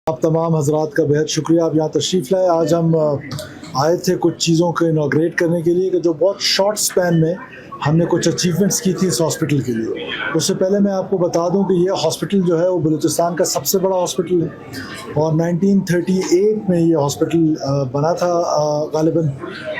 आप तमाम हजरात का बेहद शुक्रिया, आप यहाँ तशरीफ़ लाए। आज हम आए थे कुछ चीज़ों को इनाग्रेट करने के लिए कि जो बहुत शॉर्ट स्पैन में हमने कुछ अचीवमेंट्स की थी इस हॉस्पिटल के लिए। उससे पहले मैं आपको बता दूं कि ये हॉस्पिटल जो है वो बलूचिस्तान का सबसे बड़ा हॉस्पिटल है और 1938 में ये हॉस्पिटल बना था गालिबन,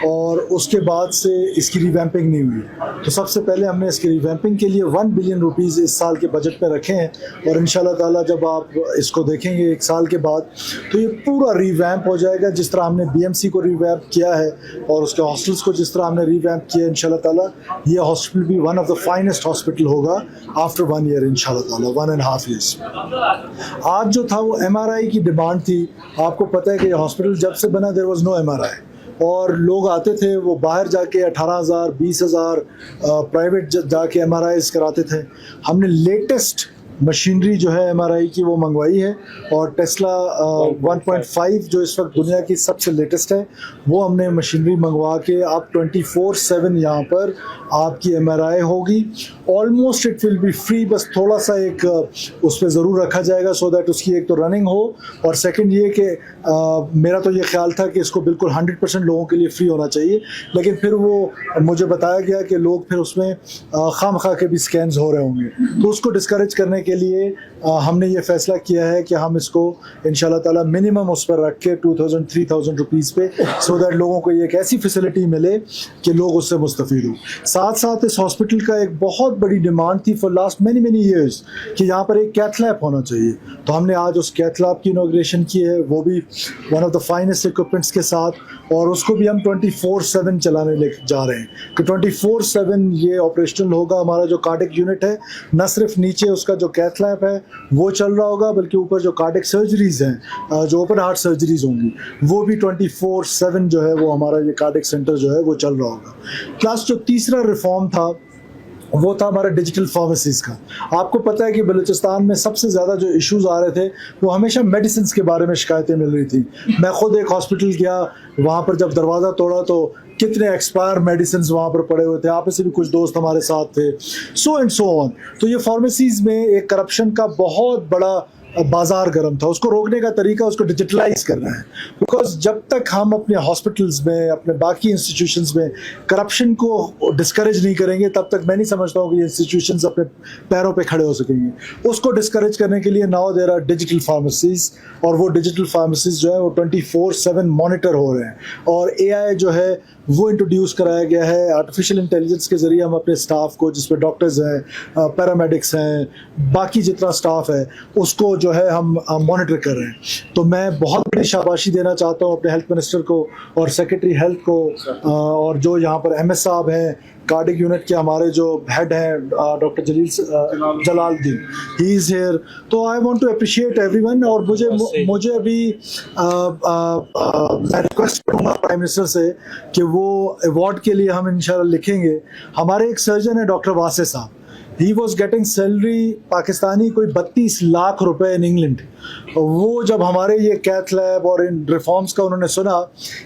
और उसके बाद से इसकी रिवैम्पिंग नहीं हुई। तो सबसे पहले हमने इसकी रिवैम्पिंग के लिए 1 बिलियन रुपीज़ इस साल के बजट में रखे हैं, और इंशाल्लाह ताला जब आप इसको देखेंगे 1 साल के बाद तो ये पूरा रिवैम्प हो जाएगा। जिस तरह हमने BMC को रिवैम्प किया है और उसके हॉस्टल्स को जिस तरह हमने रिवैम्प किया है, इंशाल्लाह ताला ये हॉस्पिटल भी one of the finest hospital होगा आफ्टर 1 ईयर इंशाल्लाह ताला, 1.5 years। आज जो था वो MRI की डिमांड थी। आपको पता है कि ये हॉस्पिटल जब से बना देयर वाज नो MRI, और लोग आते थे वो बाहर जाके 18,000 20,000 प्राइवेट जाके MRIs कराते थे। हमने लेटेस्ट मशीनरी जो है MRI की वो मंगवाई है, और टेस्ला 1.5 जो इस वक्त दुनिया की सबसे लेटेस्ट है वो हमने मशीनरी मंगवा के अब 24/7 यहाँ पर आपकी MRI होगी। Almost it will be free, बस थोड़ा सा एक उस पर ज़रूर रखा जाएगा सो दैट उसकी एक तो रनिंग हो, और सेकंड ये कि मेरा तो ये ख्याल था कि इसको बिल्कुल 100% लोगों के लिए फ्री होना चाहिए, लेकिन फिर वो मुझे बताया गया कि लोग फिर उसमें खामखा के भी स्कैन्स हो रहे होंगे। तो उसको डिस्करेज करने के लिए हमने ये फैसला किया है कि हम इसको इंशाल्लाह ताला मिनिमम उस पर रख के 2,000-3,000 रुपीज़ पे, सो दैट लोगों को ये एक ऐसी फैसिलिटी मिले कि लोग उससे मुस्तफ़ीद हों। साथ साथ इस हॉस्पिटल का एक बहुत बड़ी डिमांड थी फॉर लास्ट मैनी ईयर्स कि यहाँ पर एक कैथ लैब होना चाहिए। तो हमने आज उस कैथ लैब की इनॉग्रेशन की है, वो भी one of the finest equipments के साथ, और उसको भी हम 24/7 चलाने ले जा रहे हैं कि 24/7 ये ऑपरेशनल होगा। हमारा जो कार्डिक यूनिट है, न सिर्फ नीचे उसका जो कैथ लैब है वो चल रहा होगा, बल्कि ऊपर जो कार्डिक सर्जरीज हैं, जो ओपन हार्ट सर्जरीज होंगी, वो भी 24/7 जो है वो हमारा ये कार्डिक सेंटर जो है वो चल रहा होगा। प्लस जो तीसरा रिफॉर्म था वो था हमारा डिजिटल फार्मेसीज़ का। आपको पता है कि बलूचिस्तान में सबसे ज़्यादा जो इश्यूज़ आ रहे थे वो हमेशा मेडिसिन के बारे में शिकायतें मिल रही थी। मैं ख़ुद एक हॉस्पिटल गया, वहाँ पर जब दरवाज़ा तोड़ा तो कितने एक्सपायर मेडिसिन वहाँ पर पड़े हुए थे। आप में से भी कुछ दोस्त हमारे साथ थे, सो एंड सो ऑन। तो ये फार्मेसीज़ में एक करप्शन का बहुत बड़ा बाजार गर्म था। उसको रोकने का तरीका उसको डिजिटलाइज करना है, बिकॉज जब तक हम अपने हॉस्पिटल्स में, अपने बाकी इंस्टीट्यूशंस में करप्शन को डिस्करेज नहीं करेंगे, तब तक मैं नहीं समझता हूँ कि ये इंस्टीट्यूशंस अपने पैरों पे खड़े हो सकेंगे। उसको डिस्करेज करने के लिए now there are digital pharmacies, और वो डिजिटल फार्मेसीज जो है वो 24/7 मॉनिटर हो रहे हैं, और AI जो है वो इंट्रोड्यूस कराया गया है। आर्टिफिशियल इंटेलिजेंस के ज़रिए हम अपने स्टाफ को, जिसमें डॉक्टर्स हैं, पैरामेडिक्स हैं, बाकी जितना स्टाफ है, उसको जो है हम मॉनिटर कर रहे हैं। तो मैं बहुत बड़ी शाबाशी देना चाहता हूँ अपने हेल्थ मिनिस्टर को और सेक्रेटरी हेल्थ को, और जो यहाँ पर MS साहब हैं, कार्डिक यूनिट के हमारे जो हेड हैं doctor Jalaluddin, he is here. तो I want to appreciate everyone, और मुझे अभी मैं रिक्वेस्ट करूँगा प्राइम मिनिस्टर से कि वो अवार्ड के लिए हम इंशाल्लाह लिखेंगे। हमारे एक सर्जन है डॉक्टर वासे साहब, he was getting salary Pakistani कोई 32 लाख रुपए इन इंग्लैंड। वो जब हमारे ये कैथ लैब और इन रिफॉर्म्स का उन्होंने सुना,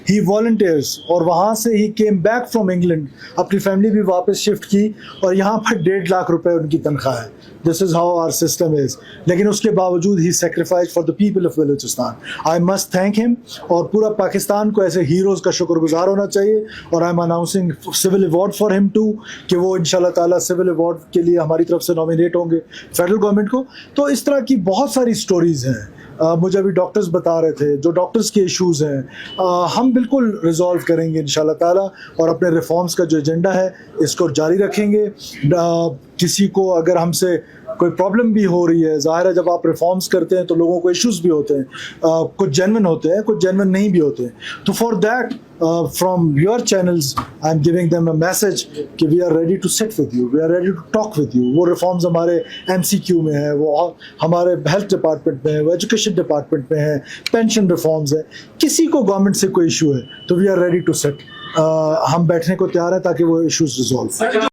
ही वॉलंटियर्स, और वहाँ से ही केम बैक फ्रॉम इंग्लैंड, अपनी फैमिली भी वापस शिफ्ट की, और यहाँ पर 1.5 लाख रुपए उनकी तनख्वाह है। This is how our system is. लेकिन उसके बावजूद he sacrifice for the people of Balochistan. I must thank him, और पूरा पाकिस्तान को ऐसे हीरोज़ का शुक्रगुजार होना चाहिए। और I am announcing civil award for him too, कि वो इंशाल्लाह ताला सिविल अवार्ड के लिए हमारी तरफ से नॉमिनेट होंगे फेडरल गवर्नमेंट को। तो इस तरह की बहुत सारी स्टोरीज़ हैं। मुझे अभी डॉक्टर्स बता रहे थे जो डॉक्टर्स के इश्यूज़ हैं, हम बिल्कुल रिजॉल्व करेंगे इंशाल्लाह ताला, और अपने रिफॉर्म्स का जो एजेंडा है इसको जारी रखेंगे। किसी को अगर हमसे कोई प्रॉब्लम भी हो रही है, ज़ाहिर है जब आप रिफॉर्म्स करते हैं तो लोगों को इश्यूज़ भी होते हैं, कुछ जेन्युइन होते हैं, कुछ जेन्युइन नहीं भी होते हैं। तो for that from your channels I am giving them a message कि we are ready to sit with you, we are ready to talk with you. वो रिफॉर्म्स हमारे MCQ में है, वो हमारे हेल्थ डिपार्टमेंट में है, वो एजुकेशन डिपार्टमेंट में है, पेंशन रिफॉर्म्स है। किसी को गवर्नमेंट से कोई इशू है तो we are ready to sit, हम बैठने को तैयार हैं ताकि वो इशूज़ रिजॉल्व।